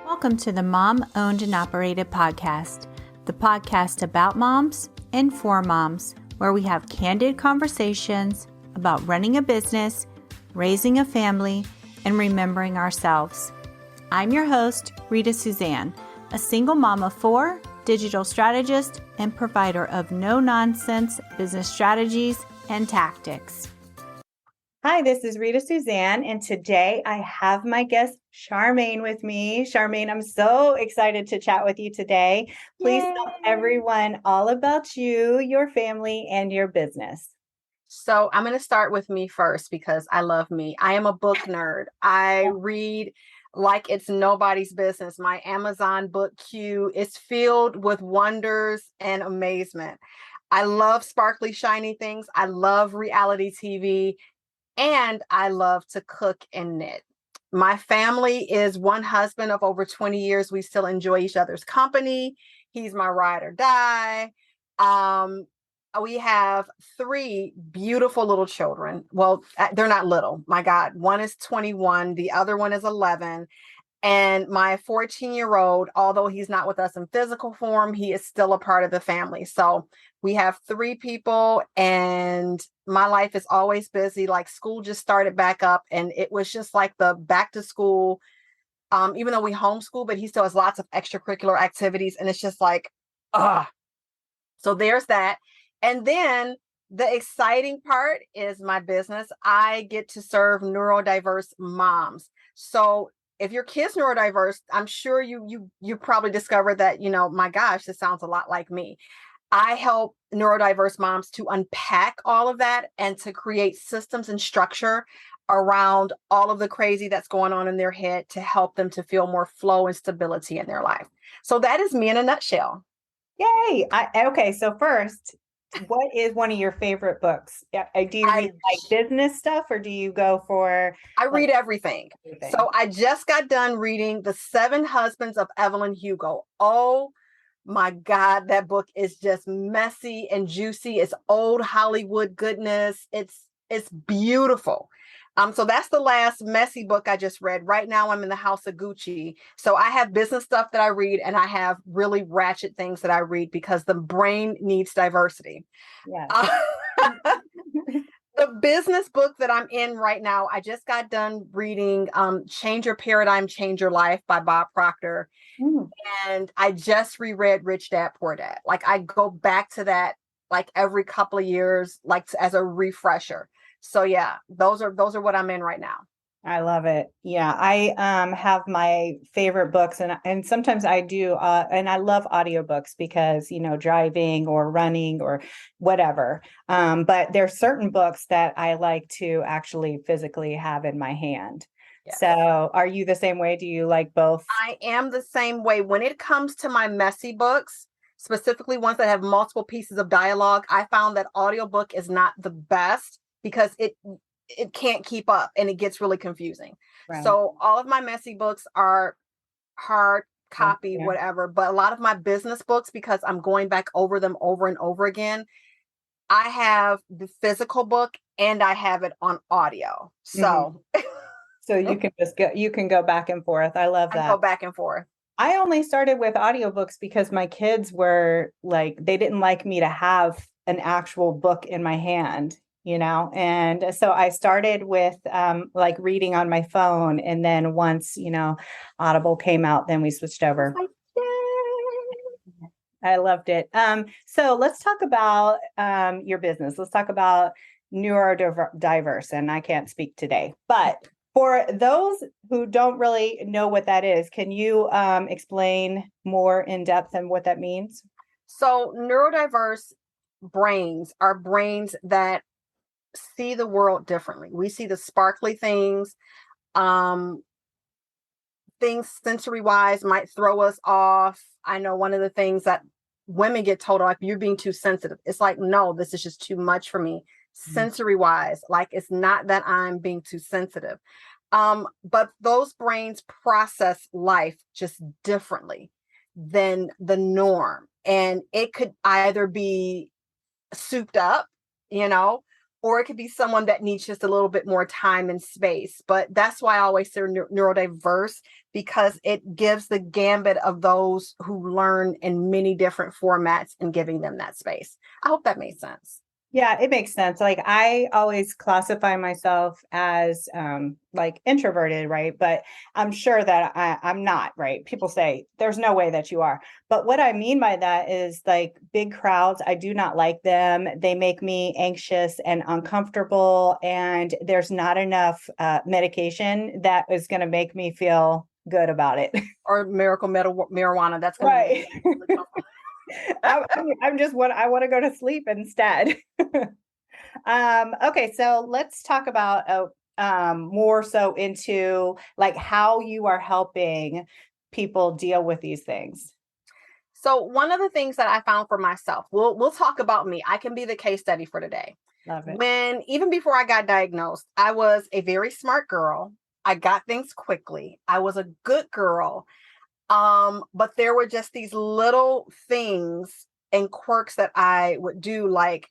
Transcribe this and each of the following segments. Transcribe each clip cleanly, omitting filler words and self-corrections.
Welcome to the Mom Owned and Operated podcast, the podcast about moms and for moms, where we have candid conversations about running a business, raising a family, and remembering ourselves. I'm your host, Rita Suzanne, a single mom of four, digital strategist, and provider of no-nonsense business strategies and tactics. Hi, this is Rita Suzanne, and today I have my guest, Charmaine, with me. Charmaine, I'm so excited to chat with you today. Please tell everyone all about you, your family, and your business. So I'm going to start with me first because I love me. I am a book nerd. I read like it's nobody's business. My Amazon book queue is filled with wonders and amazement. I love sparkly, shiny things. I love reality TV. And I love to cook and knit. My family is one husband of over 20 years. We still enjoy each other's company. He's my ride or die. We have three beautiful little children. Well, they're not little. My God, one is 21. The other one is 11. And my 14-year-old, although he's not with us in physical form, he is still a part of the family. So we have three people and my life is always busy. Like school just started back up and it was just like the back to school, even though we homeschool, but he still has lots of extracurricular activities. And it's just like, so there's that. And then the exciting part is my business. I get to serve neurodiverse moms. So if your kid's neurodiverse, I'm sure you probably discovered that, my gosh, this sounds a lot like me. I help neurodiverse moms to unpack all of that and to create systems and structure around all of the crazy that's going on in their head to help them to feel more flow and stability in their life. So that is me in a nutshell. Yay. Okay. So first, what is one of your favorite books? Do you read like business stuff or do you go for? I read everything. So I just got done reading The 7 Husbands of Evelyn Hugo. Oh my God, that book is just messy and juicy. It's old Hollywood goodness. It's beautiful. So that's the last messy book I just read. Right now I'm in the house of Gucci. So I have business stuff that I read and I have really ratchet things that I read because the brain needs diversity. Yeah. The business book that I'm in right now, I just got done reading Change Your Paradigm, Change Your Life by Bob Proctor. And I just reread Rich Dad, Poor Dad. Like I go back to that like every couple of years, like as a refresher. So yeah, those are what I'm in right now. I love it. Yeah, I have my favorite books and sometimes I do and I love audiobooks because, driving or running or whatever. But there's certain books that I like to actually physically have in my hand. Yes. So are you the same way? Do you like both? I am the same way. When it comes to my messy books, specifically ones that have multiple pieces of dialogue, I found that audiobook is not the best because it can't keep up and it gets really confusing. Right. So all of my messy books are hard copy, whatever, but a lot of my business books, because I'm going back over them over and over again, I have the physical book and I have it on audio. So, so you can go back and forth. I love that. I go back and forth. I only started with audiobooks because my kids were like, they didn't like me to have an actual book in my hand. And so I started with like reading on my phone. And then once, Audible came out, then we switched over. I loved it. So let's talk about your business. Let's talk about neurodiverse. And I can't speak today, but for those who don't really know what that is, can you explain more in depth on what that means? So neurodiverse brains are brains that see the world differently. We see the sparkly things, things sensory wise might throw us off. I know one of the things that women get told, like, you're being too sensitive. It's like, no, this is just too much for me. Sensory wise, like it's not that I'm being too sensitive. But those brains process life just differently than the norm. And it could either be souped up, or it could be someone that needs just a little bit more time and space. But that's why I always say neurodiverse, because it gives the gambit of those who learn in many different formats and giving them that space. I hope that made sense. Yeah, it makes sense. Like I always classify myself as like introverted, right? But I'm sure that I'm not, right? People say there's no way that you are. But what I mean by that is like big crowds, I do not like them. They make me anxious and uncomfortable. And there's not enough medication that is going to make me feel good about it. Or miracle marijuana. That's going Right. to I'm just I want to go to sleep instead. Okay, so let's talk about more so into like how you are helping people deal with these things. So one of the things that I found for myself, we'll talk about me. I can be the case study for today. Love it. When even before I got diagnosed, I was a very smart girl. I got things quickly. I was a good girl. But there were just these little things and quirks that I would do, like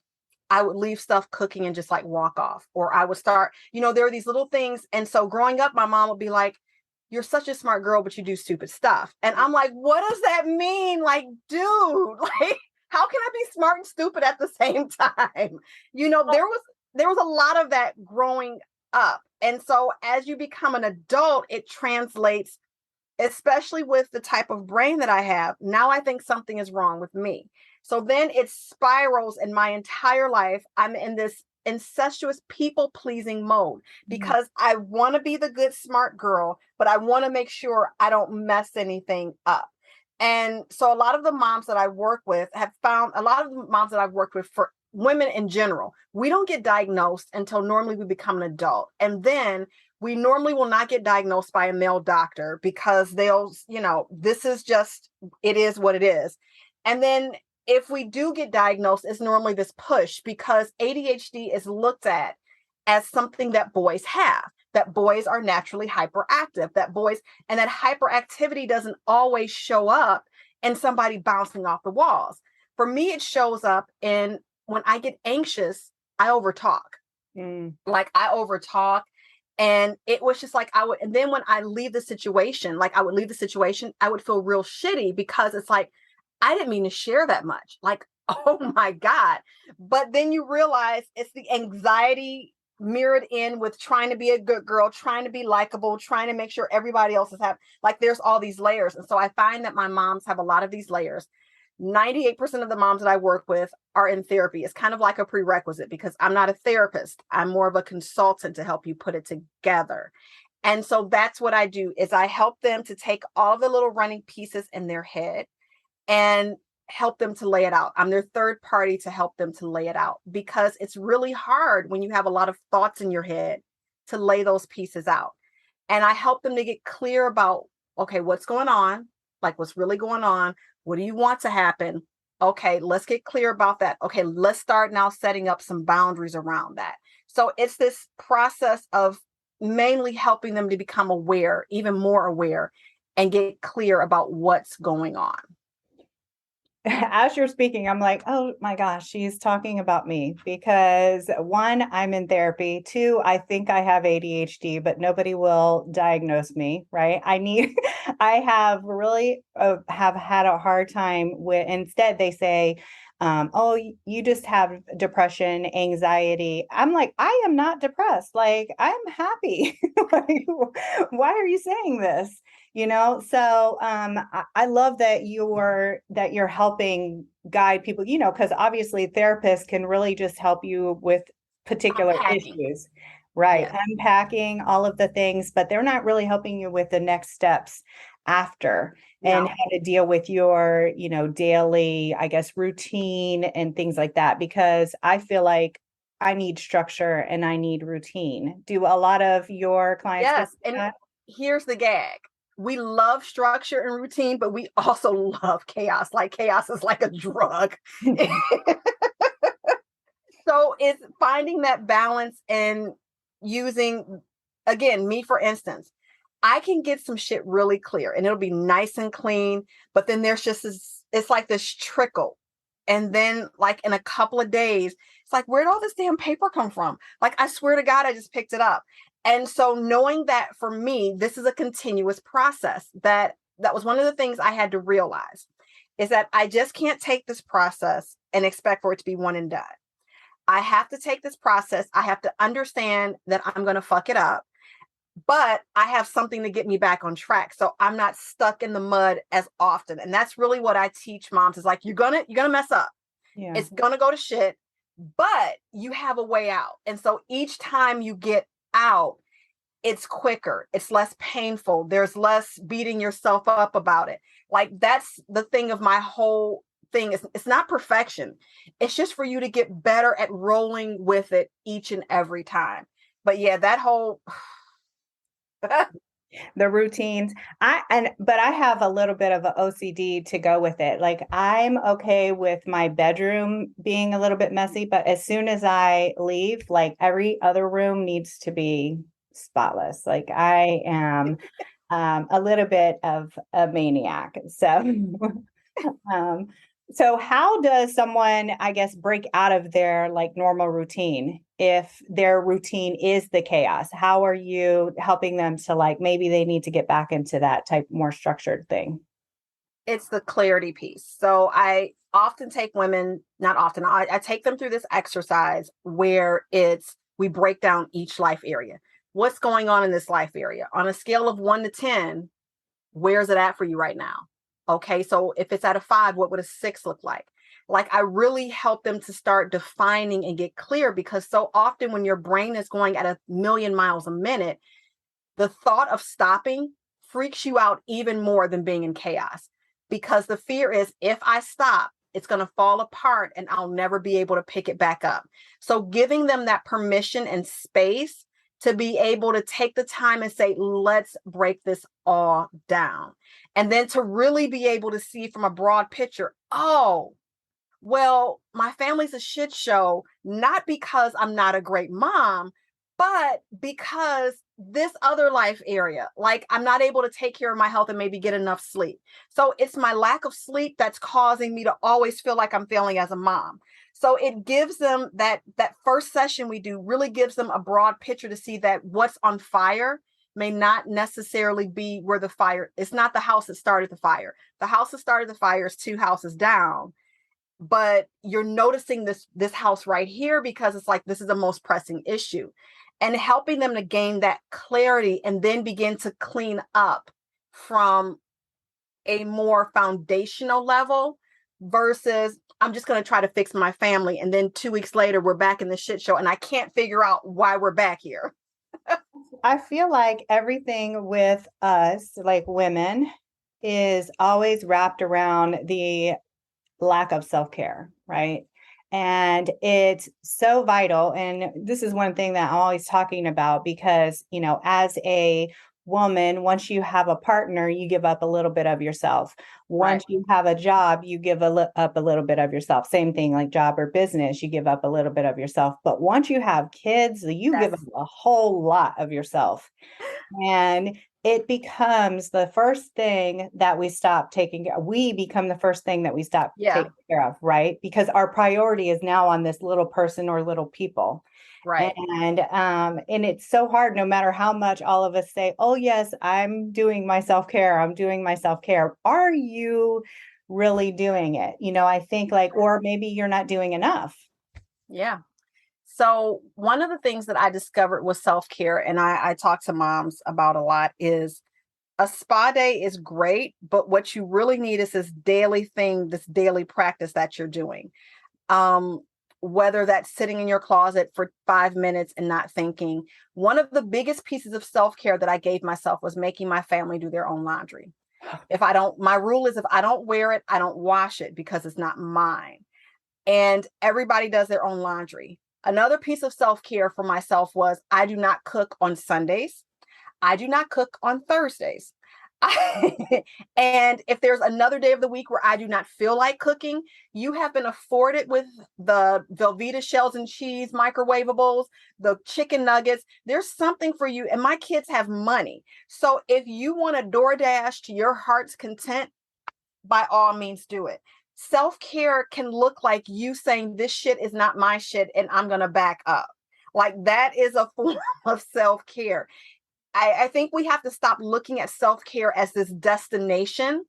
I would leave stuff cooking and just like walk off, or I would start, there are these little things. And so growing up, my mom would be like, you're such a smart girl, but you do stupid stuff. And I'm like, what does that mean? Like, dude, like, how can I be smart and stupid at the same time? There was a lot of that growing up. And so as you become an adult, it translates, especially with the type of brain that I have. Now I think something is wrong with me. So then it spirals in my entire life. I'm in this incestuous people pleasing mode because I want to be the good, smart girl, but I want to make sure I don't mess anything up. And so a lot of the moms that I work with have found, a lot of the moms that I've worked with, for women in general, we don't get diagnosed until normally we become an adult. And then we normally will not get diagnosed by a male doctor because they'll, this is just, it is what it is. And then if we do get diagnosed, it's normally this push because ADHD is looked at as something that boys have, that boys are naturally hyperactive, and that hyperactivity doesn't always show up in somebody bouncing off the walls. For me, it shows up in when I get anxious, I overtalk. Like I overtalk. And it was just like and then when I leave the situation, I would feel real shitty because it's like, I didn't mean to share that much. Like, oh my God. But then you realize it's the anxiety mirrored in with trying to be a good girl, trying to be likable, trying to make sure everybody else is happy. Like there's all these layers. And so I find that my moms have a lot of these layers. 98% of the moms that I work with are in therapy. It's kind of like a prerequisite because I'm not a therapist. I'm more of a consultant to help you put it together. And so that's what I do is I help them to take all the little running pieces in their head and help them to lay it out. I'm their third party to help them to lay it out because it's really hard when you have a lot of thoughts in your head to lay those pieces out. And I help them to get clear about, okay, what's going on? Like what's really going on? What do you want to happen? Okay, let's get clear about that. Okay, let's start now setting up some boundaries around that. So it's this process of mainly helping them to become aware, even more aware, and get clear about what's going on. As you're speaking, I'm like, oh my gosh, she's talking about me because one, I'm in therapy. Two, I think I have ADHD, but nobody will diagnose me, right? I have really have had a hard time with, instead they say, oh, you just have depression, anxiety. I'm like, I am not depressed. Like, I'm happy. Like, why are you saying this? So I love that you're helping guide people, because obviously therapists can really just help you with particular issues, right? Yes. Unpacking all of the things, but they're not really helping you with the next steps after and how to deal with your, daily, I guess, routine and things like that, because I feel like I need structure and I need routine. Do a lot of your clients? Yes. And here's the gag. We love structure and routine, but we also love chaos. Like chaos is like a drug. So it's finding that balance and using, again, me, for instance, I can get some shit really clear and it'll be nice and clean, but then there's just this, it's like this trickle And then like in a couple of days, it's like, where'd all this damn paper come from? Like, I swear to God, I just picked it up. And so knowing that for me, this is a continuous process, that was one of the things I had to realize, is that I just can't take this process and expect for it to be one and done. I have to take this process. I have to understand that I'm going to fuck it up, but I have something to get me back on track. So I'm not stuck in the mud as often. And that's really what I teach moms, is like, you're going to mess up. Yeah. It's going to go to shit, but you have a way out. And so each time you get out, it's quicker, it's less painful, there's less beating yourself up about it. Like, that's the thing of my whole thing. It's not perfection. It's just for you to get better at rolling with it each and every time. But yeah, that whole the routines. But I have a little bit of an OCD to go with it. Like, I'm okay with my bedroom being a little bit messy, but as soon as I leave, like, every other room needs to be spotless. Like, I am a little bit of a maniac. So how does someone, I guess, break out of their like normal routine if their routine is the chaos? How are you helping them to, like, maybe they need to get back into that type more structured thing? It's the clarity piece. So I often take women, not often, I take them through this exercise where we break down each life area. What's going on in this life area? On a scale of 1 to 10, where's it at for you right now? Okay, so if it's at a 5, what would a 6 look like? Like, I really help them to start defining and get clear, because so often when your brain is going at 1,000,000 miles a minute, the thought of stopping freaks you out even more than being in chaos, because the fear is, if I stop, it's going to fall apart and I'll never be able to pick it back up. So giving them that permission and space to be able to take the time and say, let's break this all down. And then to really be able to see from a broad picture, oh, well, my family's a shit show, not because I'm not a great mom, but because this other life area, like, I'm not able to take care of my health and maybe get enough sleep. So it's my lack of sleep that's causing me to always feel like I'm failing as a mom. So it gives them that first session we do really gives them a broad picture to see that what's on fire may not necessarily be where the fire, it's not the house that started the fire. The house that started the fire is 2 houses down, but you're noticing this house right here because it's like, this is the most pressing issue. And helping them to gain that clarity and then begin to clean up from a more foundational level versus, I'm just going to try to fix my family. And then 2 weeks later, we're back in the shit show and I can't figure out why we're back here. I feel like everything with us, like women, is always wrapped around the lack of self-care, right? And it's so vital. And this is one thing that I'm always talking about, because, you know, as a woman, once you have a partner, you give up a little bit of yourself. Once Right. you have a job, you give up a little bit of yourself. Same thing, like job or business, you give up a little bit of yourself. But once you have kids, you give up a whole lot of yourself. And it becomes the first thing that we stop taking care of. We become the first thing that we stop taking care of, right? Because our priority is now on this little person or little people. Right. And it's so hard, no matter how much all of us say, oh, yes, I'm doing my self-care. I'm doing my self-care. Are you really doing it? You know, I think like, or maybe you're not doing enough. Yeah. So one of the things that I discovered with self-care, and I talk to moms about a lot, is a spa day is great, but what you really need is this daily thing, this daily practice that you're doing. Whether that's sitting in your closet for 5 minutes and not thinking. One of the biggest pieces of self-care that I gave myself was making my family do their own laundry. My rule is, if I don't wear it, I don't wash it because it's not mine. And everybody does their own laundry. Another piece of self-care for myself was, I do not cook on Sundays. I do not cook on Thursdays. And if there's another day of the week where I do not feel like cooking, you have been afforded with the Velveeta shells and cheese microwavables, the chicken nuggets. There's something for you. And my kids have money. So if you want a DoorDash to your heart's content, by all means do it. self-care can look like you saying this shit is not my shit and I'm going to back up. Like that is a form of self-care. I think we have to stop looking at self-care as this destination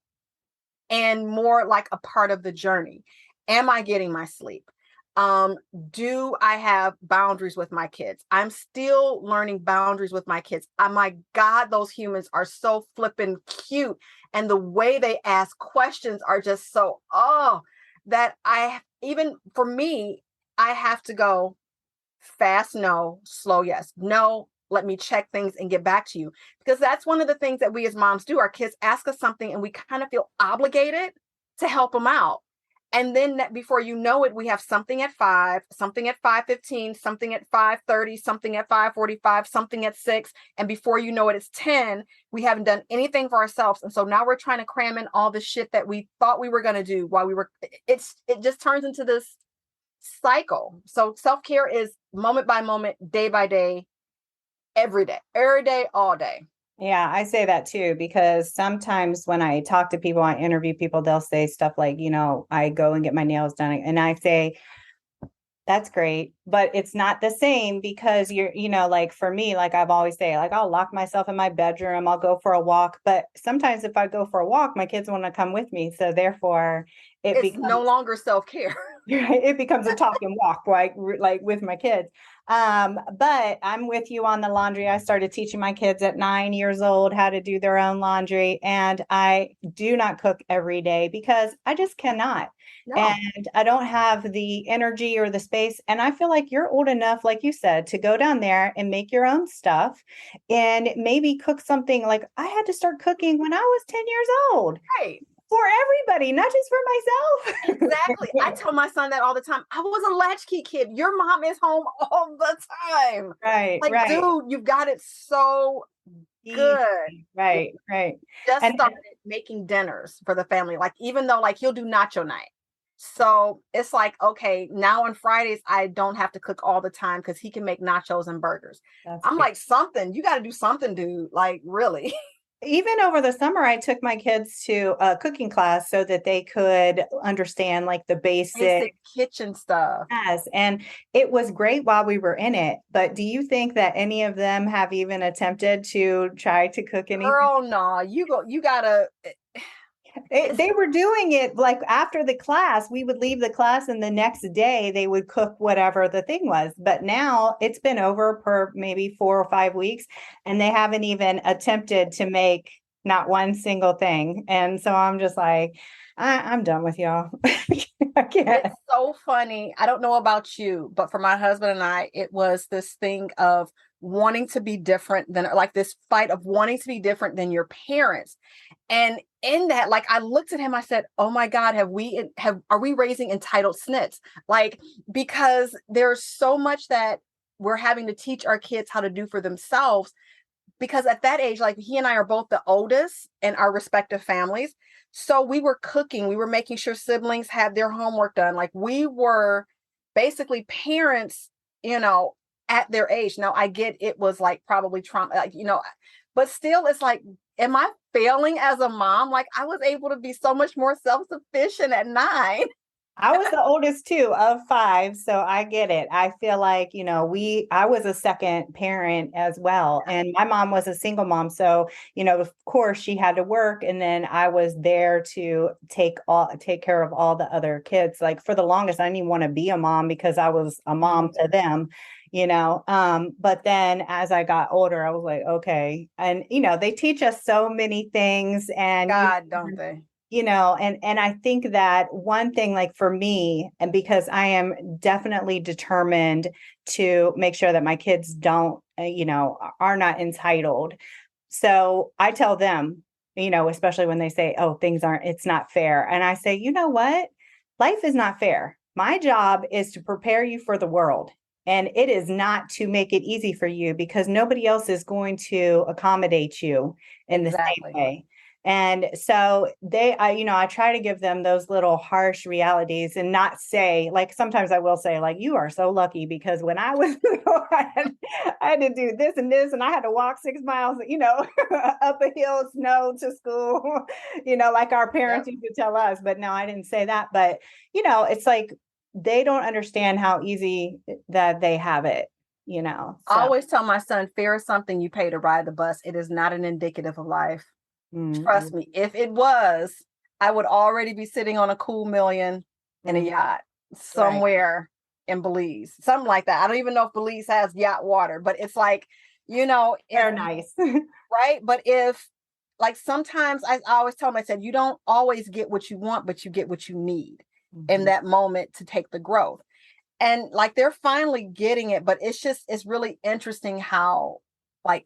and more like a part of the journey. Am I getting my sleep? Do I have boundaries with my kids? I'm still learning boundaries with my kids. Oh my God, those humans are so flippin' cute. And the way they ask questions are just so, that even for me, I have to go fast, no, slow, yes. No, let me check things and get back to you. Because that's one of the things that we as moms do. Our kids ask us something and we kind of feel obligated to help them out. And then before you know it, we have something at 5, something at 5:15, something at 5:30, something at 5:45, something at 6. And before you know it, it's 10. We haven't done anything for ourselves. And so now we're trying to cram in all the shit that we thought we were going to do while it just turns into this cycle. So self-care is moment by moment, day by day, every day, all day. Yeah, I say that too, because sometimes when I talk to people, I interview people, they'll say stuff like, I go and get my nails done. And I say, that's great, but it's not the same because like for me, like I've always say, like I'll lock myself in my bedroom, I'll go for a walk. But sometimes if I go for a walk, my kids want to come with me. So therefore it's becomes no longer self-care. It becomes a talk and walk, like with my kids. But I'm with you on the laundry. I started teaching my kids at 9 years old how to do their own laundry. And I do not cook every day because I just cannot. No. And I don't have the energy or the space. And I feel like you're old enough, like you said, to go down there and make your own stuff and maybe cook something. Like I had to start cooking when I was 10 years old. Right. For everybody, not just for myself. Exactly. I tell my son that all the time. I was a latchkey kid. Your mom is home all the time. Right. Like, right. dude, you've got it so good. Right. Just started making dinners for the family. Like, even though like he'll do nacho night. So it's like, okay, now on Fridays, I don't have to cook all the time because he can make nachos and burgers. I'm like, you got to do something, dude. Like, really. Even over the summer, I took my kids to a cooking class so that they could understand like the basic kitchen stuff. Yes, and it was great while we were in it. But do you think that any of them have even attempted to try to cook anything? Girl, no, you gotta. They were doing it like after the class, we would leave the class and the next day they would cook whatever the thing was. But now it's been over for maybe 4 or 5 weeks and they haven't even attempted to make not one single thing. And so I'm just like, I'm done with y'all. I can't. It's so funny. I don't know about you, but for my husband and I, it was this thing of wanting to be different than like this fight of wanting to be different than your parents. And in that, like I looked at him, I said, oh my God, are we raising entitled snits? Like, because there's so much that we're having to teach our kids how to do for themselves. Because at that age, like he and I are both the oldest in our respective families. So we were cooking, we were making sure siblings had their homework done. Like we were basically parents, at their age. Now I get it was like probably trauma, like, but still it's like, am I failing as a mom? Like I was able to be so much more self-sufficient at 9. I was the oldest too of 5. So I get it. I feel like, I was a second parent as well. And my mom was a single mom. So, of course she had to work. And then I was there to take care of all the other kids. Like for the longest, I didn't even want to be a mom because I was a mom to them, but then as I got older, I was like, okay. And, they teach us so many things and God, don't they? And I think that one thing, like for me, and because I am definitely determined to make sure that my kids don't, are not entitled. So I tell them, especially when they say, oh, it's not fair. And I say, you know what? Life is not fair. My job is to prepare you for the world. And it is not to make it easy for you because nobody else is going to accommodate you in the same Exactly. way. And so I try to give them those little harsh realities and not say, like, sometimes I will say, like, you are so lucky because when I was, I had to do this and this, and I had to walk 6 miles, up a hill, snow to school, like our parents used to tell us. But no, I didn't say that. But, it's like they don't understand how easy that they have it, I So, always tell my son, fear is something you pay to ride the bus. It is not an indicative of life. Trust me, if it was, I would already be sitting on a cool million in a yacht somewhere in Belize, something like that. I don't even know if Belize has yacht water, but it's like, they're nice. right? But if, like, sometimes I always tell them, I said, you don't always get what you want, but you get what you need in that moment to take the growth. And like, they're finally getting it, but it's really interesting how, like,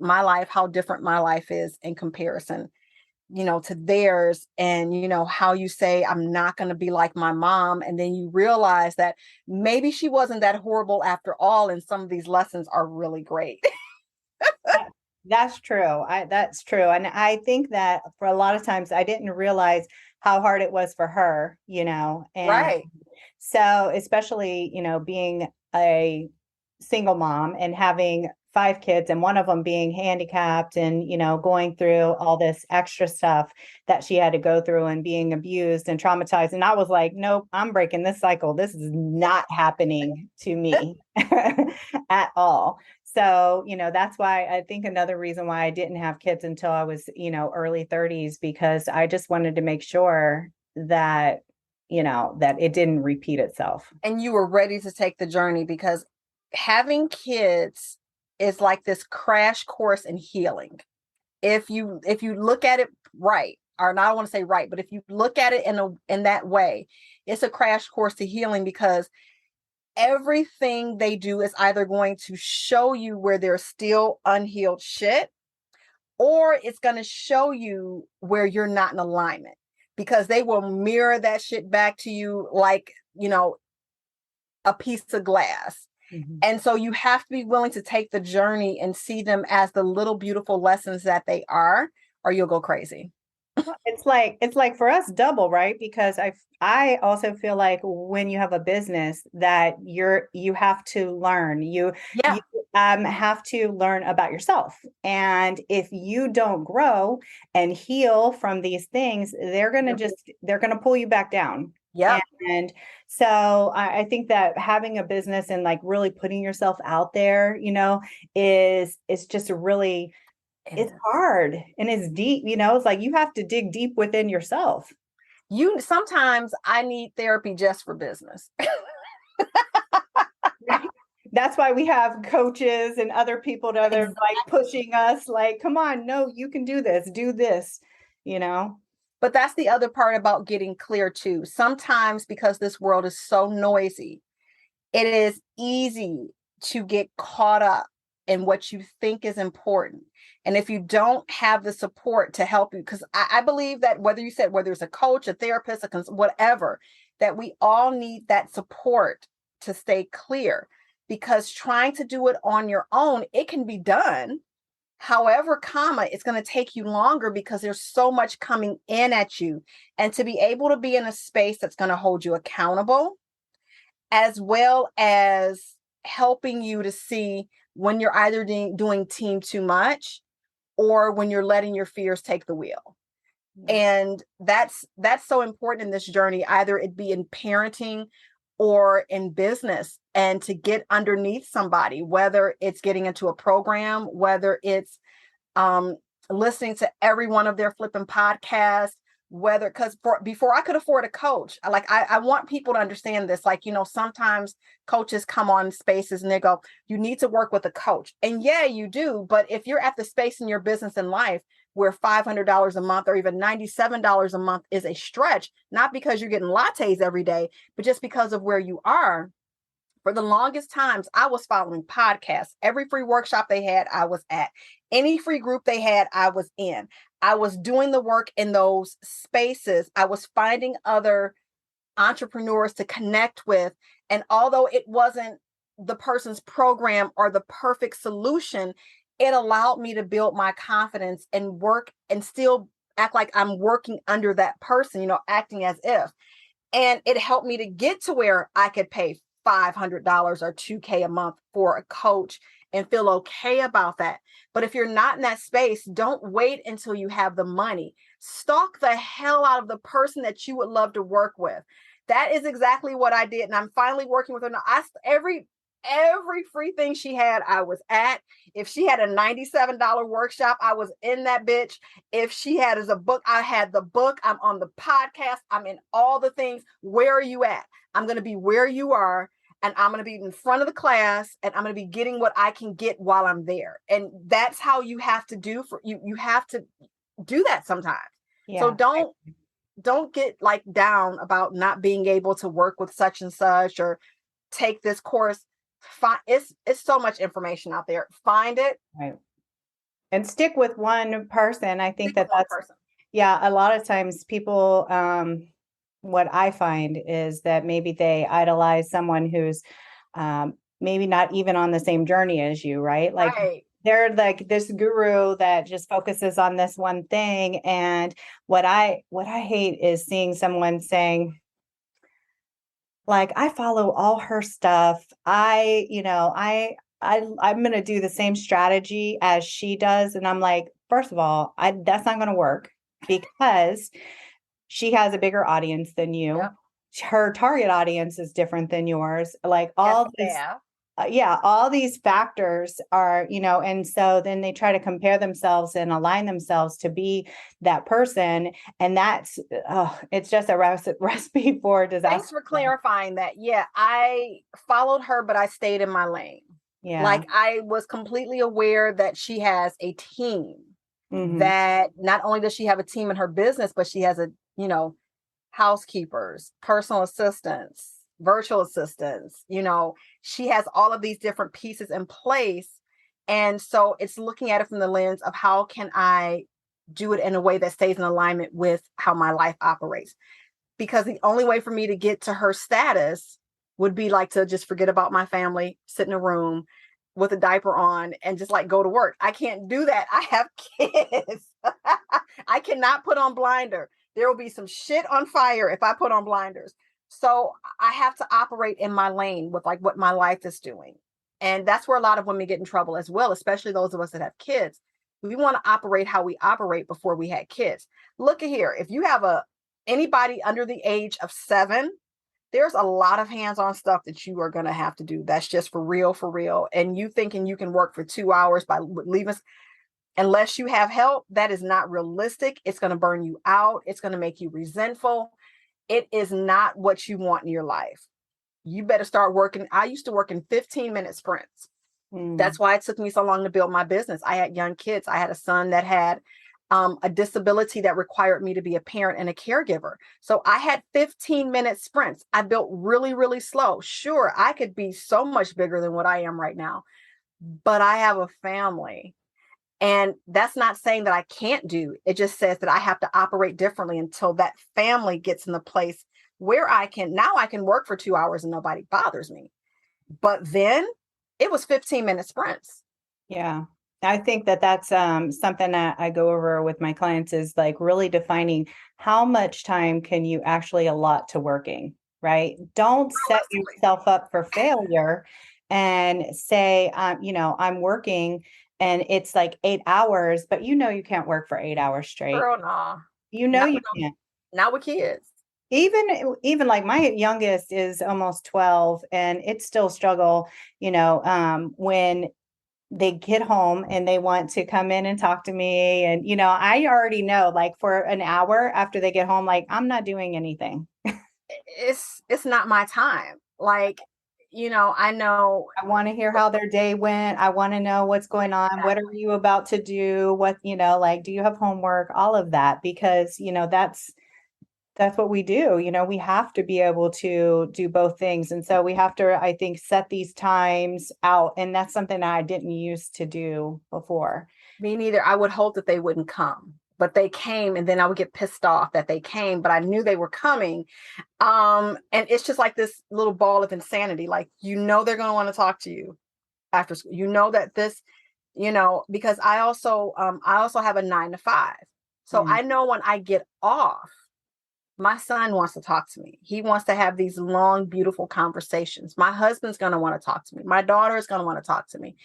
how different my life is in comparison to theirs. And how you say, I'm not going to be like my mom, and then you realize that maybe she wasn't that horrible after all, and some of these lessons are really great. That's true. That's true. And I think that for a lot of times I didn't realize how hard it was for her, and Right. so especially, being a single mom and having 5 kids and one of them being handicapped and, going through all this extra stuff that she had to go through and being abused and traumatized. And I was like, nope, I'm breaking this cycle. This is not happening to me at all. So, that's why I think another reason why I didn't have kids until I was, early 30s, because I just wanted to make sure that, that it didn't repeat itself. And you were ready to take the journey, because having kids is like this crash course in healing. If you look at it right, or not, I want to say right, but if you look at it in that way, it's a crash course to healing, because everything they do is either going to show you where there's still unhealed shit, or it's going to show you where you're not in alignment, because they will mirror that shit back to you like, a piece of glass. And so you have to be willing to take the journey and see them as the little beautiful lessons that they are, or you'll go crazy. It's like for us double, right? Because I also feel like when you have a business that you have to learn, you have to learn about yourself. And if you don't grow and heal from these things, they're going to pull you back down. Yeah. And so I think that having a business and like really putting yourself out there, is just it's hard and it's deep, it's like you have to dig deep within yourself. Sometimes I need therapy just for business. That's why we have coaches and other people that are like pushing us, like, come on, no, you can do this, But that's the other part about getting clear too. Sometimes, because this world is so noisy, it is easy to get caught up in what you think is important. And if you don't have the support to help you, because I believe that whether it's a coach, a therapist, whatever, that we all need that support to stay clear, because trying to do it on your own, it can be done. However, it's going to take you longer because there's so much coming in at you. And to be able to be in a space that's going to hold you accountable, as well as helping you to see when you're either doing team too much, or when you're letting your fears take the wheel. And that's so important in this journey, either it be in parenting or in business, and to get underneath somebody, whether it's getting into a program, whether it's listening to every one of their flipping podcasts, because before I could afford a coach, I want people to understand this. Like, sometimes coaches come on spaces and they go, you need to work with a coach. And yeah, you do. But if you're at the space in your business and life where $500 a month or even $97 a month is a stretch, not because you're getting lattes every day, but just because of where you are. For the longest times, I was following podcasts. Every free workshop they had, I was at. Any free group they had, I was in. I was doing the work in those spaces. I was finding other entrepreneurs to connect with. And although it wasn't the person's program or the perfect solution, it allowed me to build my confidence and work and still act like I'm working under that person, acting as if. And it helped me to get to where I could pay $500 or $2K a month for a coach and feel okay about that. But if you're not in that space, don't wait until you have the money. Stalk the hell out of the person that you would love to work with. That is exactly what I did. And I'm finally working with her now. Every free thing she had, I was at. If she had a $97 workshop, I was in that bitch. If she had as a book, I had the book. I'm on the podcast. I'm in all the things. Where are you at? I'm going to be where you are. And I'm going to be in front of the class, and I'm going to be getting what I can get while I'm there. And that's how you have to do you have to do that sometimes. Yeah. So don't get like down about not being able to work with such and such or take this course. It's so much information out there. Find it. Right. And stick with one person. I think that's person. Yeah, a lot of times people, what I find is that maybe they idolize someone who's maybe not even on the same journey as you, right? Like they're like this guru that just focuses on this one thing. And what I hate is seeing someone saying, like, I follow all her stuff. I'm going to do the same strategy as she does. And I'm like, first of all, that's not going to work because she has a bigger audience than you. Yep. Her target audience is different than yours. Like all these factors are, and so then they try to compare themselves and align themselves to be that person. And that's, it's just a recipe for disaster. Thanks for clarifying that. Yeah, I followed her, but I stayed in my lane. Yeah. Like I was completely aware that she has a team. Mm-hmm. That not only does she have a team in her business, but she has housekeepers, personal assistants, virtual assistants, she has all of these different pieces in place. And so it's looking at it from the lens of how can I do it in a way that stays in alignment with how my life operates? Because the only way for me to get to her status would be like to just forget about my family, sit in a room with a diaper on and just like go to work. I can't do that. I have kids. I cannot put on blinder. There will be some shit on fire if I put on blinders. So I have to operate in my lane with like what my life is doing. And that's where a lot of women get in trouble as well, especially those of us that have kids. We want to operate how we operate before we had kids. Look at here. If you have anybody under the age of 7, there's a lot of hands-on stuff that you are going to have to do. That's just for real. And you thinking you can work for 2 hours by leaving, unless you have help, that is not realistic. It's going to burn you out. It's going to make you resentful. It is not what you want in your life. You better start working. I used to work in 15-minute sprints. That's why it took me so long to build my business. I had young kids. I had a son that had a disability that required me to be a parent and a caregiver. So I had 15-minute sprints. I built really, really slow. Sure, I could be so much bigger than what I am right now, but I have a family. And that's not saying that I can't do. It just says that I have to operate differently until that family gets in the place where I can work for 2 hours and nobody bothers me. But then it was 15-minute sprints. Yeah. I think that's something that I go over with my clients is like really defining how much time can you actually allot to working, right? Don't set yourself up for failure and say, I'm working and it's like 8 hours, but you can't work for 8 hours straight. Girl, nah. You can't. Not with kids. Even like my youngest is almost 12 and it's still struggle, when they get home and they want to come in and talk to me. And, I already know like for an hour after they get home, like I'm not doing anything. It's not my time. Like, I know. I want to hear how their day went. I want to know what's going on. Exactly. What are you about to do? What, like, do you have homework? All of that, because, that's what we do. We have to be able to do both things. And so we have to, I think, set these times out. And that's something that I didn't used to do before. Me neither. I would hope that they wouldn't come. but they came, and then I would get pissed off that they came, but I knew they were coming. And it's just like this little ball of insanity. Like, they're going to want to talk to you after school. That this, because I also have a 9 to 5. So I know when I get off, my son wants to talk to me. He wants to have these long, beautiful conversations. My husband's going to want to talk to me. My daughter is going to want to talk to me.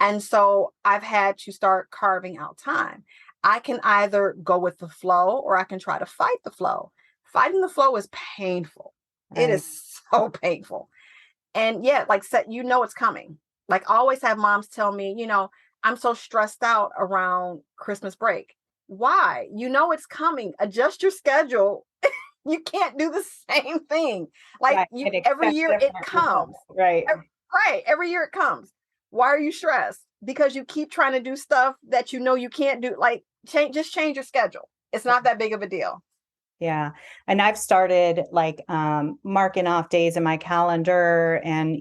And so I've had to start carving out time. I can either go with the flow, or I can try to fight the flow. Fighting the flow is painful. Right. It is so painful. And yeah, like said, it's coming. Like, I always have moms tell me, I'm so stressed out around Christmas break. Why? It's coming. Adjust your schedule. You can't do the same thing. Like, every year it comes. Right. Right. Every year it comes. Why are you stressed? Because you keep trying to do stuff that you can't do. Like, change your schedule. It's not that big of a deal. Yeah. And I've started marking off days in my calendar, and,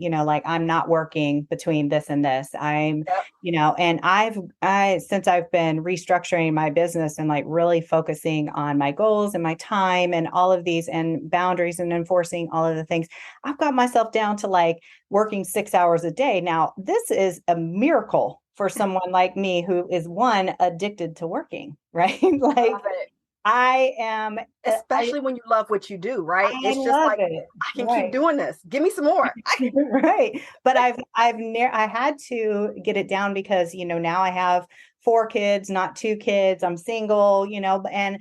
I'm not working between this and this. I'm, and since I've been restructuring my business and really focusing on my goals and my time and all of these and boundaries and enforcing all of the things, I've got myself down to working 6 hours a day. Now, this is a miracle for someone like me who is addicted to working, right? I am, especially when you love what you do, right? It's just like, I can keep doing this. Give me some more. Right. But I had to get it down because, now I have 4 kids, not 2 kids. I'm single, and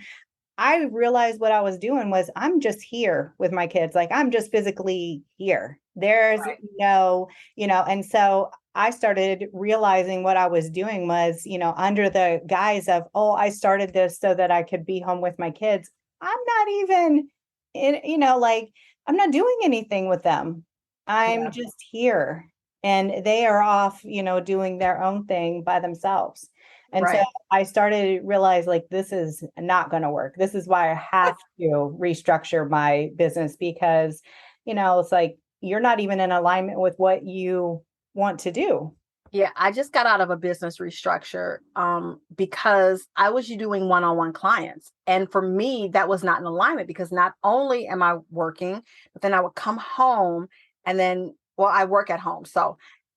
I realized what I was doing was I'm just here with my kids. Like, I'm just physically here. There's no, and so I started realizing what I was doing was, under the guise of, I started this so that I could be home with my kids. I'm not even I'm not doing anything with them. I'm just here, and they are off, doing their own thing by themselves. And so I started to realize this is not going to work. This is why I have to restructure my business, because, it's like, you're not even in alignment with what you want to do. Yeah, I just got out of a business restructure because I was doing one-on-one clients. And for me, that was not in alignment, because not only am I working, but then I would come home and then, I work at home.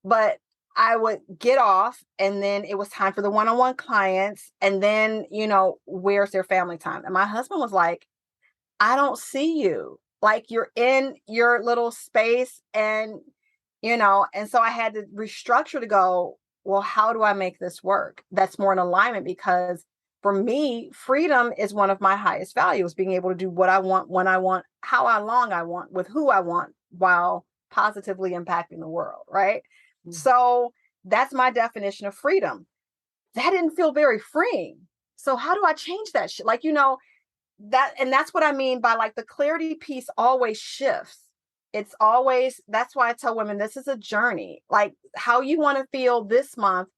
But I would get off, and then it was time for the one-on-one clients. And then, where's their family time? And my husband was like, I don't see you. Like, you're in your little space, and and so I had to restructure to go, well, how do I make this work? That's more in alignment, because for me, freedom is one of my highest values, being able to do what I want, when I want, how long I want, with who I want, while positively impacting the world. Right. Mm-hmm. So that's my definition of freedom. That didn't feel very freeing. So how do I change that shit? That's what I mean by the clarity piece always shifts. It's always, that's why I tell women, this is a journey. Like, how you want to feel this month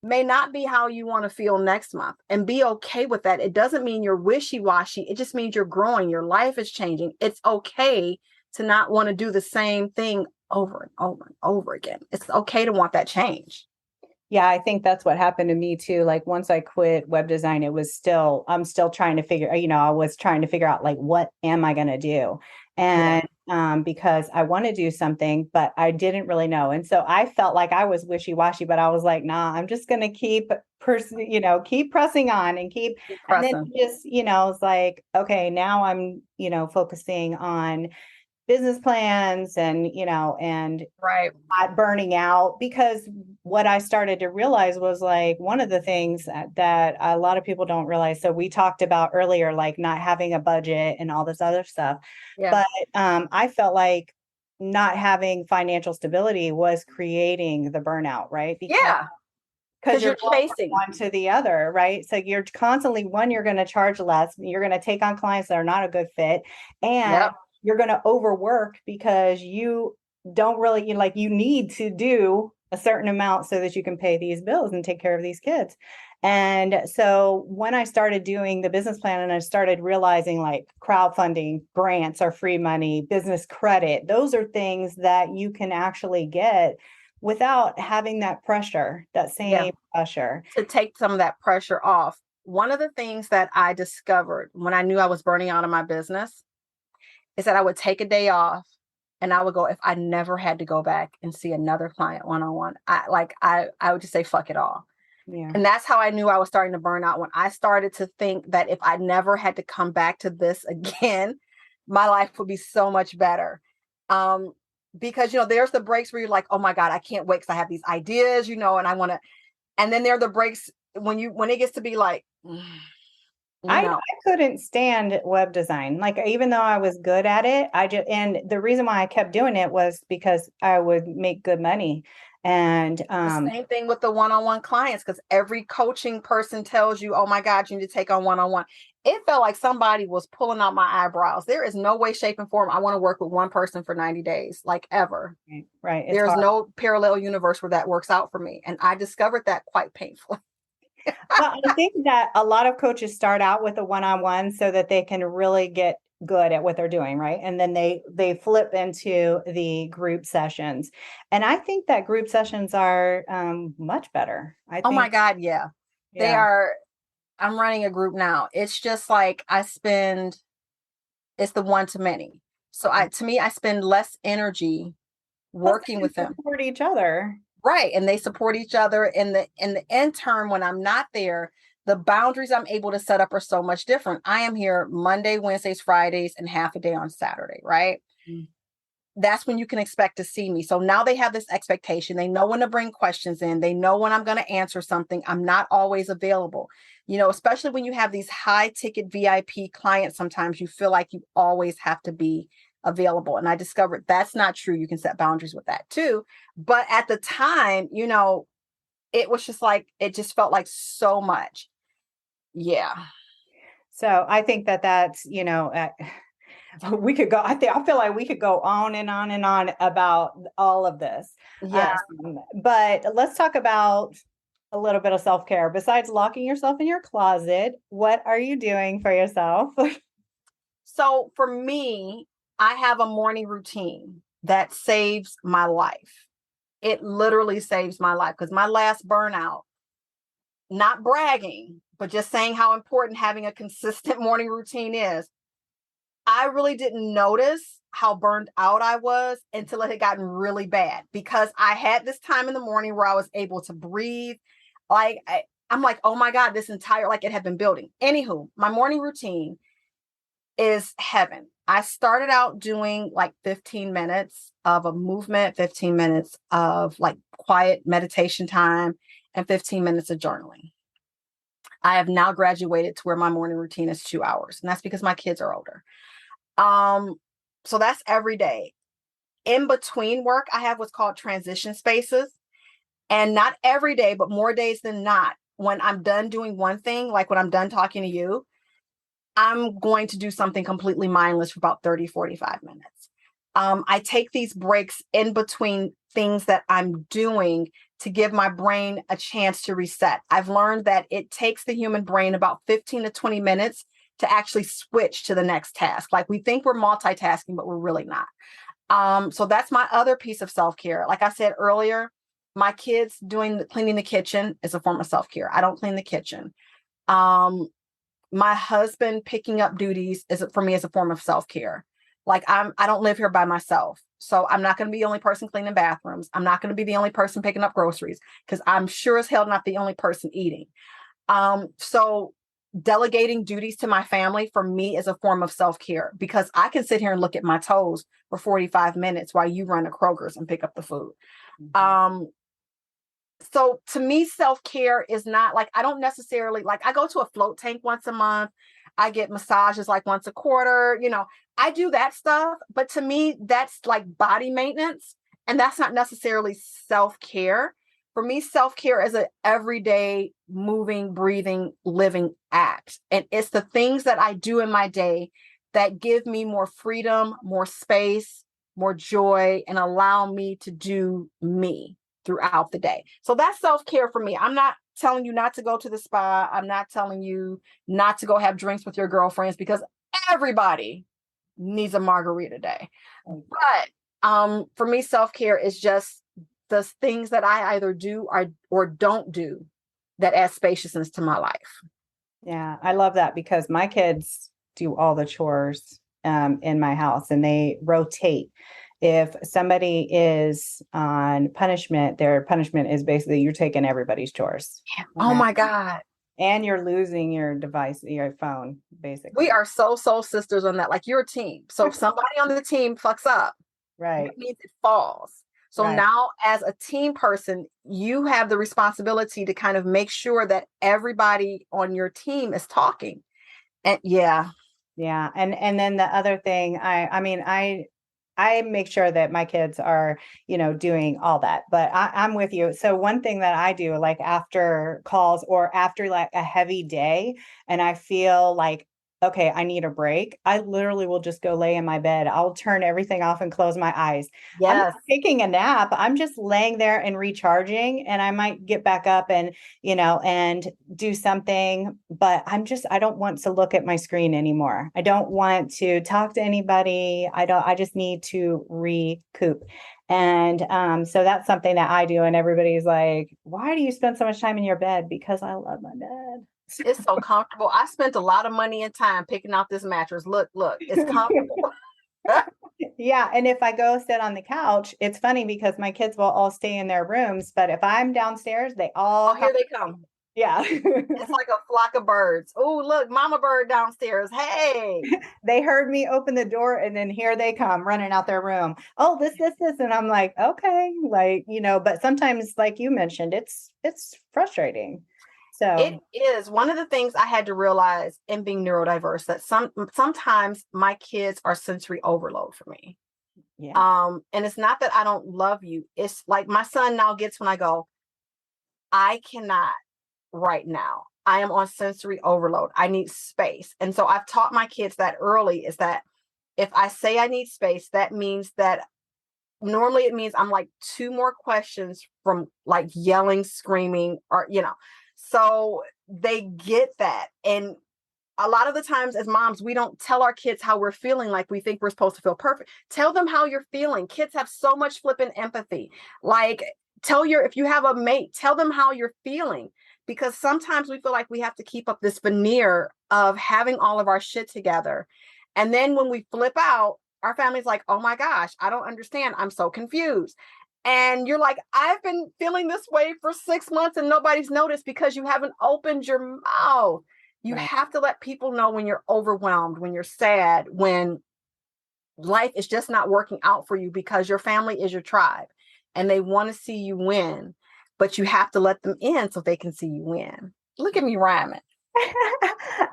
may not be how you want to feel next month, and be okay with that. It doesn't mean you're wishy-washy. It just means you're growing. Your life is changing. It's okay to not want to do the same thing over and over and over again. It's okay to want that change. Yeah, I think that's what happened to me too. Once I quit web design, I'm still trying to figure, I was trying to figure out what am I going to do? And because I want to do something, but I didn't really know. And so I felt like I was wishy-washy, but I was like, nah, I'm just going to keep pressing on and keep and then just, it's like, okay, now I'm, focusing on business plans and, and not burning out, because what I started to realize was one of the things that a lot of people don't realize. So we talked about earlier, not having a budget and all this other stuff. Yeah. But I felt like not having financial stability was creating the burnout, right? Because you're chasing one to the other, right? So you're constantly, you're going to charge less. You're going to take on clients that are not a good fit. And you're going to overwork because you don't really, you need to do a certain amount so that you can pay these bills and take care of these kids. And so when I started doing the business plan, and I started realizing crowdfunding, grants are free money, business credit, those are things that you can actually get without having that pressure, that same pressure. To take some of that pressure off. one of the things that I discovered when I knew I was burning out in my business is that I would take a day off and I would go, if I never had to go back and see another client one-on-one, I would just say, fuck it all. Yeah. And that's how I knew I was starting to burn out, when I started to think that if I never had to come back to this again, my life would be so much better. Because, there's the breaks where you're like, oh my God, I can't wait because I have these ideas, and I want to, and then there are the breaks when it gets to be like, I couldn't stand web design. Like, even though I was good at it, and the reason why I kept doing it was because I would make good money. And the same thing with the one-on-one clients, because every coaching person tells you, oh my God, you need to take on one-on-one. It felt like somebody was pulling out my eyebrows. There is no way, shape, and form I want to work with one person for 90 days, like ever. Right. There's no parallel universe where that works out for me. And I discovered that quite painfully. Well, I think that a lot of coaches start out with a one-on-one so that they can really get good at what they're doing, right? And then they flip into the group sessions. And I think that group sessions are much better. Oh my God, yeah. They are. I'm running a group now. It's just like it's the one to many. So to me, I spend less energy working with them. Support each other. Right. And they support each other. In the intern, when I'm not there, the boundaries I'm able to set up are so much different. I am here Monday, Wednesdays, Fridays, and half a day on Saturday, right? Mm. That's when you can expect to see me. So now they have this expectation. They know when to bring questions in. They know when I'm going to answer something. I'm not always available. Especially when you have these high ticket VIP clients, sometimes you feel like you always have to be available. And I discovered that's not true. You can set boundaries with that too. But at the time, it was just like, it just felt like so much. Yeah. So I think that's, we could go, I feel like we could go on and on and on about all of this. Yes. But let's talk about a little bit of self-care. Besides locking yourself in your closet, what are you doing for yourself? So for me, I have a morning routine that saves my life. It literally saves my life, because my last burnout, not bragging, but just saying how important having a consistent morning routine is. I really didn't notice how burned out I was until it had gotten really bad, because I had this time in the morning where I was able to breathe. I'm like, oh my God, this entire, it had been building. Anywho, my morning routine is heaven. I started out doing 15 minutes of a movement, 15 minutes of quiet meditation time, and 15 minutes of journaling. I have now graduated to where my morning routine is 2 hours, and that's because my kids are older. So that's every day. In between work, I have what's called transition spaces, and not every day, but more days than not, when I'm done doing one thing, like when I'm done talking to you, I'm going to do something completely mindless for about 30, 45 minutes. I take these breaks in between things that I'm doing to give my brain a chance to reset. I've learned that it takes the human brain about 15 to 20 minutes to actually switch to the next task. We think we're multitasking, but we're really not. So that's my other piece of self-care. Like I said earlier, my kids cleaning the kitchen is a form of self-care. I don't clean the kitchen. My husband picking up duties for me is a form of self-care. I don't live here by myself. So I'm not going to be the only person cleaning bathrooms. I'm not going to be the only person picking up groceries, because I'm sure as hell not the only person eating. So delegating duties to my family for me is a form of self-care, because I can sit here and look at my toes for 45 minutes while you run to Kroger's and pick up the food. Mm-hmm. So to me, self-care is not I don't necessarily I go to a float tank once a month. I get massages once a quarter. I do that stuff. But to me, that's body maintenance. And that's not necessarily self-care. For me, self-care is an everyday moving, breathing, living act. And it's the things that I do in my day that give me more freedom, more space, more joy, and allow me to do me throughout the day. So that's self-care for me. I'm not telling you not to go to the spa. I'm not telling you not to go have drinks with your girlfriends, because everybody needs a margarita day. But for me, self-care is just the things that I either do or don't do that add spaciousness to my life. Yeah, I love that because my kids do all the chores in my house and they rotate. If somebody is on punishment, their punishment is basically you're taking everybody's chores. Oh Okay. my God. And you're losing your device, your phone, We basically. are so soul sisters on that. Like you're a team. So if somebody on the team fucks up, Right, that means it falls. So right. now as a team person, you have the responsibility to kind of make sure that everybody on your team is talking. And yeah. Yeah. And then the other thing, I mean, I make sure that my kids are, doing all that, but I'm with you. So one thing that I do, like after calls or after like a heavy day, and I feel like, okay, I need a break, I literally will just go lay in my bed. I'll turn everything off and close my eyes. I'm not Yes. taking a nap. I'm just laying there and recharging, and I might get back up and, and do something, but I don't want to look at my screen anymore. I don't want to talk to anybody. I just need to recoup. And so that's something that I do. And everybody's like, why do you spend so much time in your bed? Because I love my bed. It's so comfortable. I spent a lot of money and time picking out this mattress. Look, it's comfortable. Yeah. And if I go sit on the couch, it's funny because my kids will all stay in their rooms. But if I'm downstairs, they all Oh, here they come. Yeah. It's like a flock of birds. Oh, look, mama bird downstairs. Hey. They heard me open the door and then here they come running out their room. Oh, this. And I'm like, okay, like, but sometimes, like you mentioned, it's frustrating. So It is one of the things I had to realize in being neurodiverse that sometimes my kids are sensory overload for me. yeah. And it's not that I don't love you. It's like my son now gets when I go, I cannot right now. I am on sensory overload. I need space. And so I've taught my kids that early is that if I say I need space, that means that normally it means I'm like two more questions from like yelling, screaming, or, so they get that. And a lot of the times as moms, we don't tell our kids how we're feeling like we think we're supposed to feel perfect. Tell them how you're feeling. Kids have so much flipping empathy. Like if you have a mate, tell them how you're feeling. Because sometimes we feel like we have to keep up this veneer of having all of our shit together. And then when we flip out, our family's like, oh my gosh, I don't understand. I'm so confused. And you're like, I've been feeling this way for 6 months and nobody's noticed because you haven't opened your mouth. You Right. have to let people know when you're overwhelmed, when you're sad, when life is just not working out for you because your family is your tribe and they want to see you win, but you have to let them in so they can see you win. Look at me rhyming.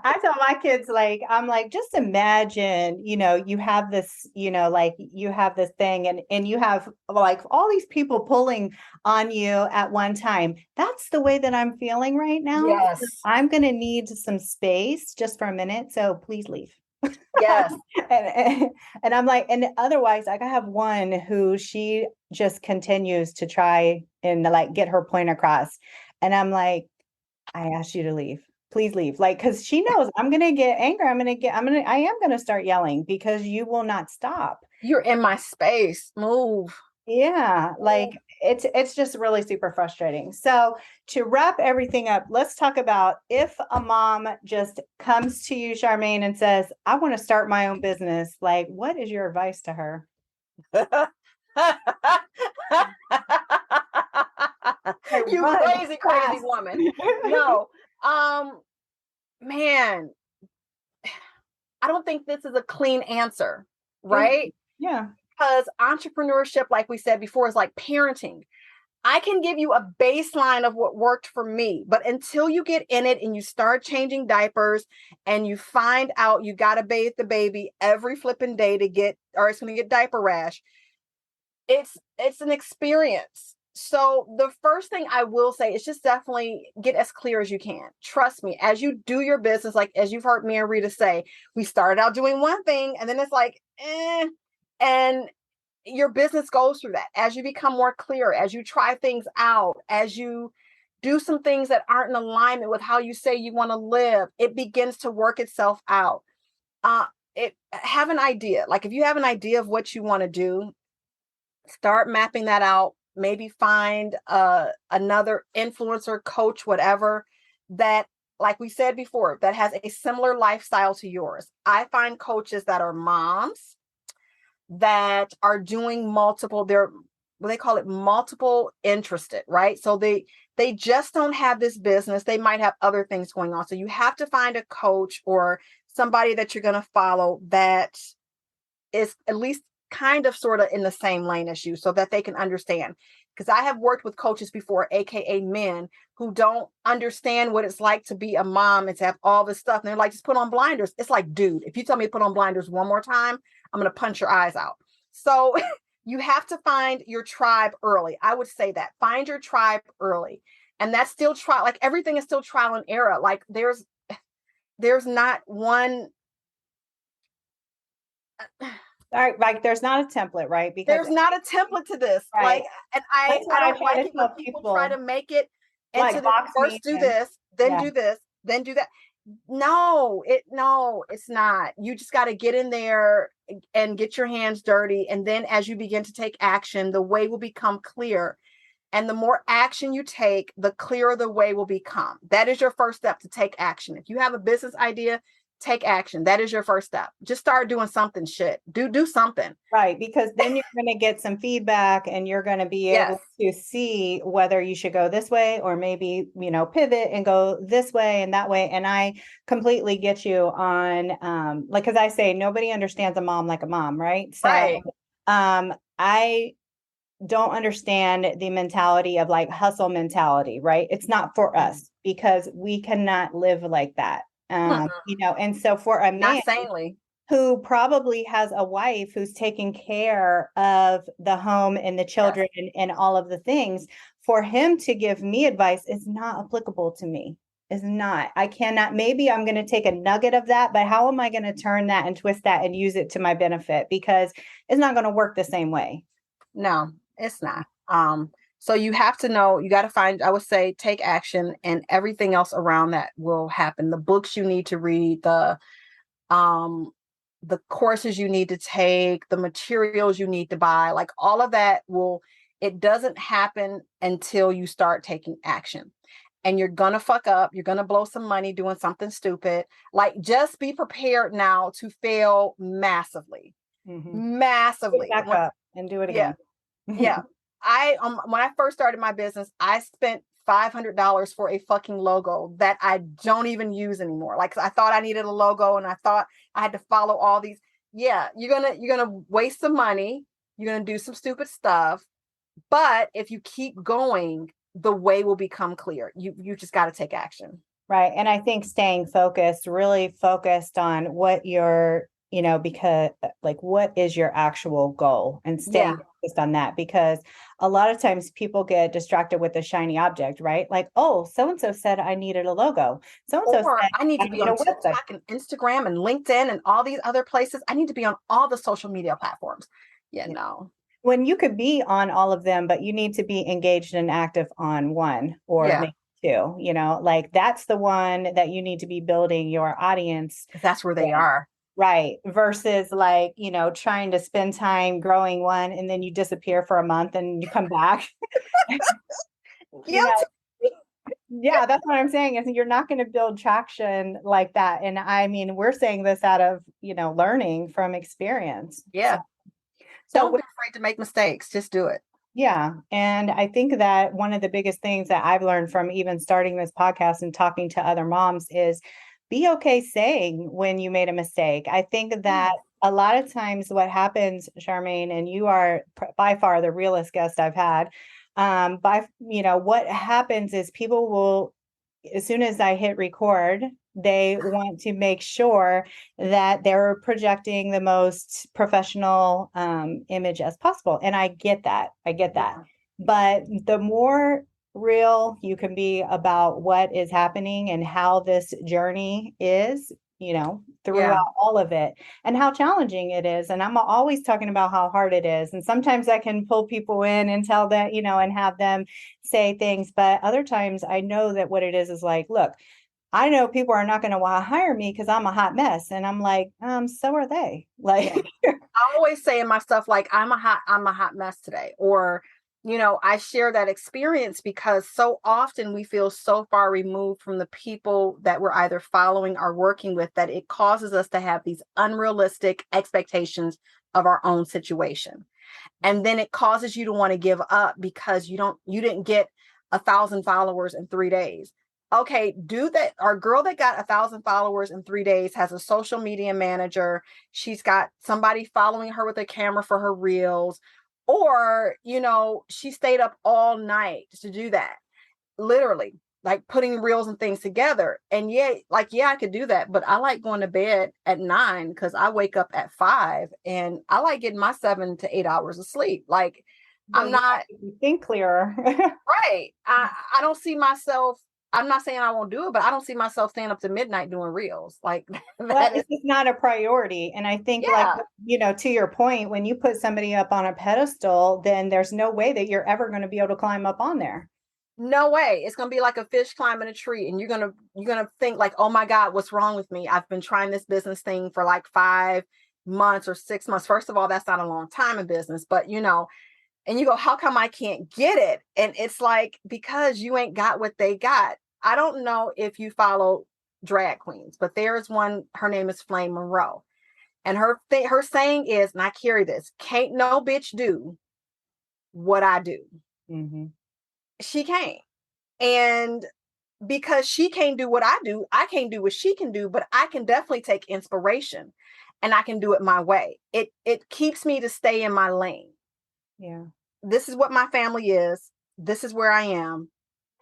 I tell my kids, like, I'm like, just imagine, you have this, like you have this thing and you have like all these people pulling on you at one time. That's the way that I'm feeling right now. Yes. I'm going to need some space just for a minute. So please leave. Yes. And I'm like, and otherwise, like I have one who she just continues to try and like get her point across. And I'm like, I asked you to leave. Please leave. Like, because she knows I'm gonna get angry. I am gonna start yelling because you will not stop. You're in my space. Move. Yeah, like it's just really super frustrating. So to wrap everything up, let's talk about if a mom just comes to you, Charmaine, and says, I want to start my own business, like what is your advice to her? You Run crazy fast. woman. No. Man, I don't think this is a clean answer, right? Yeah. Because entrepreneurship, like we said before, is like parenting. I can give you a baseline of what worked for me, but until you get in it and you start changing diapers and you find out you got to bathe the baby every flipping day or it's going to get diaper rash, it's an experience. So the first thing I will say is just definitely get as clear as you can. Trust me, as you do your business, like as you've heard me and Rita say, we started out doing one thing and then it's like, and your business goes through that. As you become more clear, as you try things out, as you do some things that aren't in alignment with how you say you want to live, it begins to work itself out. Have an idea. Like if you have an idea of what you want to do, start mapping that out. Maybe find another influencer, coach, whatever, that like we said before, that has a similar lifestyle to yours. I find coaches that are moms that are doing multiple, they're what they call it, multiple interested, right? So they just don't have this business. They might have other things going on. So you have to find a coach or somebody that you're going to follow that is at least kind of sort of in the same lane as you so that they can understand. Because I have worked with coaches before, AKA men, who don't understand what it's like to be a mom and to have all this stuff. And they're like, just put on blinders. It's like, dude, if you tell me to put on blinders one more time, I'm going to punch your eyes out. So you have to find your tribe early. I would say that. Find your tribe early. And that's still trial. Like everything is still trial and error. Like there's not one. All right, like there's not a template, right? Because there's not a template to this. Right. Like, and I don't try like to it when tell people people, try to make it like, into the box me first do in. this, then Yeah. do this, then do that. No, it's not. You just got to get in there and get your hands dirty. And then as you begin to take action, the way will become clear. And the more action you take, the clearer the way will become. That is your first step, to take action. If you have a business idea, take action. That is your first step. Just start doing something. Do something. Right. Because then you're going to get some feedback and you're going to be able to see whether you should go this way or maybe, pivot and go this way and that way. And I completely get you on, like, cause I say, nobody understands a mom like a mom. Right. So, Right. I don't understand the mentality of like hustle mentality, right? It's not for us because we cannot live like that. And so for a man Not sanely. who probably has a wife who's taking care of the home and the children and all of the things, for him to give me advice is not applicable to me. Is not. I cannot. Maybe I'm going to take a nugget of that, but how am I going to turn that and twist that and use it to my benefit? Because it's not going to work the same way. No, it's not. So you have to know, you got to find, I would say, take action, and everything else around that will happen. The books you need to read, the courses you need to take, the materials you need to buy, like all of that it doesn't happen until you start taking action. And you're going to fuck up. You're going to blow some money doing something stupid. Like, just be prepared now to fail massively. Massively. Back up and do it again. Yeah. When I first started my business, I spent $500 for a fucking logo that I don't even use anymore. Like, I thought I needed a logo and I thought I had to follow all these. Yeah, you're gonna waste some money. You're gonna do some stupid stuff. But if you keep going, the way will become clear. You just got to take action. Right. And I think staying focused, really focused on what you're, because like, what is your actual goal, and staying focused on that, because a lot of times people get distracted with the shiny object, right? Like, oh, so-and-so said I needed a logo. So-and-so said I need to be on TikTok and Instagram and LinkedIn and all these other places. I need to be on all the social media platforms. No. When you could be on all of them, but you need to be engaged and active on one or maybe two, like that's the one that you need to be building your audience. That's where they are. Right. Versus like, trying to spend time growing one and then you disappear for a month and you come back. Yeah, that's what I'm saying. Is you're not going to build traction like that. And I mean, we're saying this out of, learning from experience. Yeah. So don't be afraid to make mistakes. Just do it. Yeah. And I think that one of the biggest things that I've learned from even starting this podcast and talking to other moms is be okay saying when you made a mistake. I think that a lot of times what happens, Charmaine, and you are by far the realest guest I've had, what happens is people will, as soon as I hit record, they want to make sure that they're projecting the most professional image as possible. And I get that. But the more real you can be about what is happening and how this journey is, throughout all of it, and how challenging it is. And I'm always talking about how hard it is. And sometimes I can pull people in and tell that, and have them say things. But other times I know that what it is like, look, I know people are not going to want to hire me because I'm a hot mess. And I'm like, so are they. Like, I always say in my stuff, like, I'm a hot mess today, or I share that experience because so often we feel so far removed from the people that we're either following or working with that it causes us to have these unrealistic expectations of our own situation. And then it causes you to want to give up because you didn't get 1,000 followers in 3 days. Okay, dude, that our girl that got 1,000 followers in 3 days has a social media manager. She's got somebody following her with a camera for her reels, or, she stayed up all night to do that. Literally, like putting reels and things together. And yeah, I could do that, but I like going to bed at 9 because I wake up at 5 and I like getting my 7 to 8 hours of sleep. Like, Well, I'm not think clearer. right. I don't see myself. I'm not saying I won't do it, but I don't see myself staying up to midnight doing reels. Like that is, It's just not a priority. And I think yeah. to your point, when you put somebody up on a pedestal, then there's no way that you're ever going to be able to climb up on there. No way. It's going to be like a fish climbing a tree, and you're going to think like, "Oh my God, what's wrong with me? I've been trying this business thing for like 5 months or 6 months." First of all, that's not a long time in business, but and you go, "How come I can't get it?" And it's like, because you ain't got what they got. I don't know if you follow drag queens, but there is one, her name is Flame Monroe. And her saying is, and I carry this, "Can't no bitch do what I do." Mm-hmm. She can't. And because she can't do what I do, I can't do what she can do, but I can definitely take inspiration and I can do it my way. It keeps me to stay in my lane. Yeah. This is what my family is. This is where I am.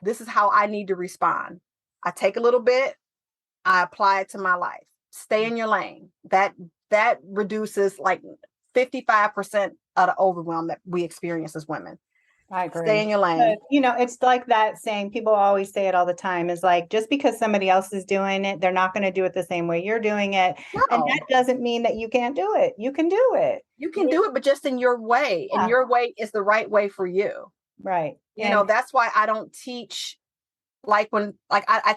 This is how I need to respond. I take a little bit, I apply it to my life. Stay in your lane. That reduces like 55% of the overwhelm that we experience as women. I agree. Stay in your lane. But, it's like that saying, people always say it all the time, is like, just because somebody else is doing it, they're not going to do it the same way you're doing it. No. And that doesn't mean that you can't do it. You can do it. You can do it, but just in your way. Yeah. And your way is the right way for you. Right. That's why I don't teach I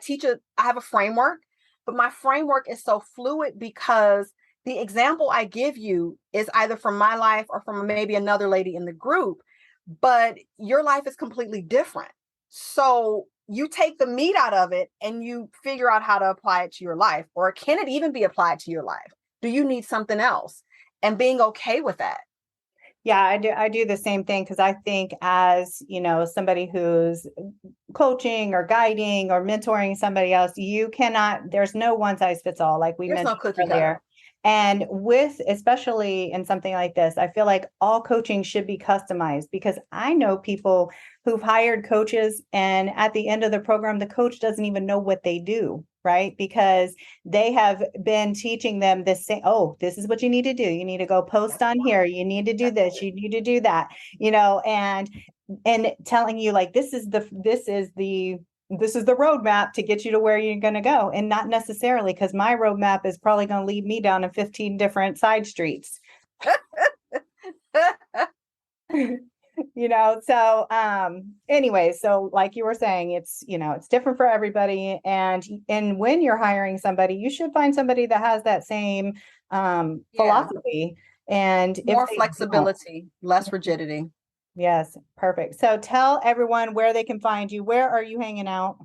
teach I have a framework, but my framework is so fluid because the example I give you is either from my life or from maybe another lady in the group, but your life is completely different. So you take the meat out of it and you figure out how to apply it to your life. Or can it even be applied to your life? Do you need something else? And being okay with that. Yeah, I do the same thing, because I think, as somebody who's coaching or guiding or mentoring somebody else, there's no one size fits all, like we mentioned earlier. And especially in something like this, I feel like all coaching should be customized, because I know people who've hired coaches, and at the end of the program, the coach doesn't even know what they do, right? Because they have been teaching them this, oh, this is what you need to do. You need to go post on here. You need to do this. You need to do that, and telling you like, this is the roadmap to get you to where you're going to go. And not necessarily, because my roadmap is probably going to lead me down in 15 different side streets. So anyway, so like you were saying, it's different for everybody. And when you're hiring somebody, you should find somebody that has that same philosophy and more flexibility, less rigidity. Yes, perfect. So tell everyone where they can find you. Where are you hanging out?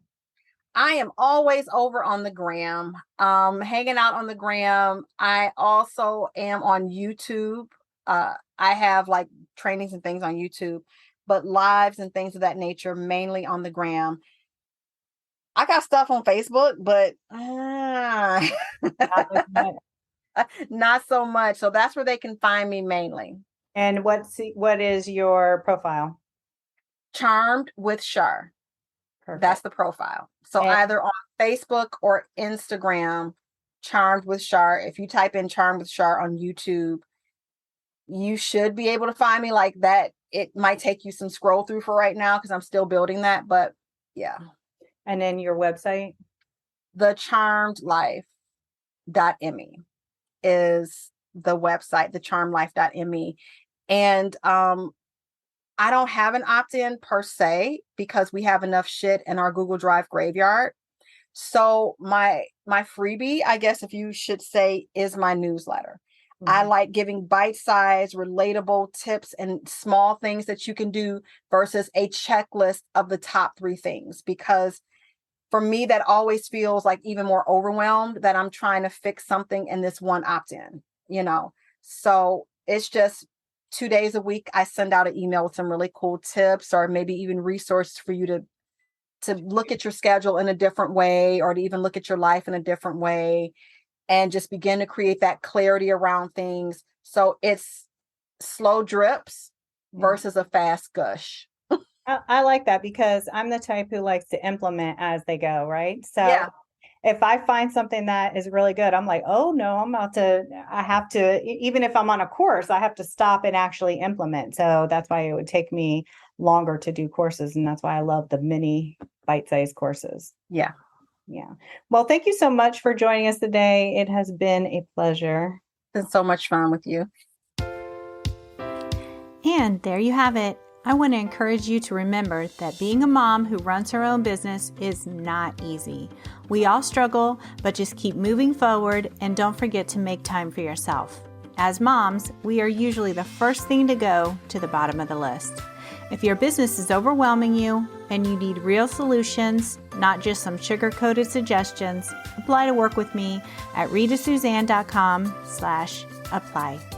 I am always over on the gram, hanging out on the gram. I also am on YouTube. I have like trainings and things on YouTube, but lives and things of that nature, mainly on the gram. I got stuff on Facebook, but not so much. So that's where they can find me mainly. And what is your profile? Charmed with Char. Perfect. That's the profile. So either on Facebook or Instagram, Charmed with Char. If you type in Charmed with Char on YouTube, you should be able to find me like that. It might take you some scroll through for right now because I'm still building that, but yeah. And then your website? thecharmedlife.me is the website, thecharmedlife.me. And I don't have an opt-in per se because we have enough shit in our Google Drive graveyard. So my freebie, I guess if you should say, is my newsletter. I like giving bite-sized, relatable tips and small things that you can do versus a checklist of the top 3 things. Because for me, that always feels like even more overwhelmed that I'm trying to fix something in this one opt-in, So it's just 2 days a week. I send out an email with some really cool tips or maybe even resources for you to look at your schedule in a different way or to even look at your life in a different way and just begin to create that clarity around things. So it's slow drips versus a fast gush. I like that because I'm the type who likes to implement as they go, right? So Yeah. if I find something that is really good, I'm like, oh no, I have to, even if I'm on a course, I have to stop and actually implement. So that's why it would take me longer to do courses. And that's why I love the mini bite-sized courses. Yeah. Yeah. Well, thank you so much for joining us today. It has been a pleasure. It's been so much fun with you. And there you have it. I want to encourage you to remember that being a mom who runs her own business is not easy. We all struggle, but just keep moving forward and don't forget to make time for yourself. As moms, we are usually the first thing to go to the bottom of the list. If your business is overwhelming you and you need real solutions, not just some sugar-coated suggestions, apply to work with me at ritasuzanne.com/apply.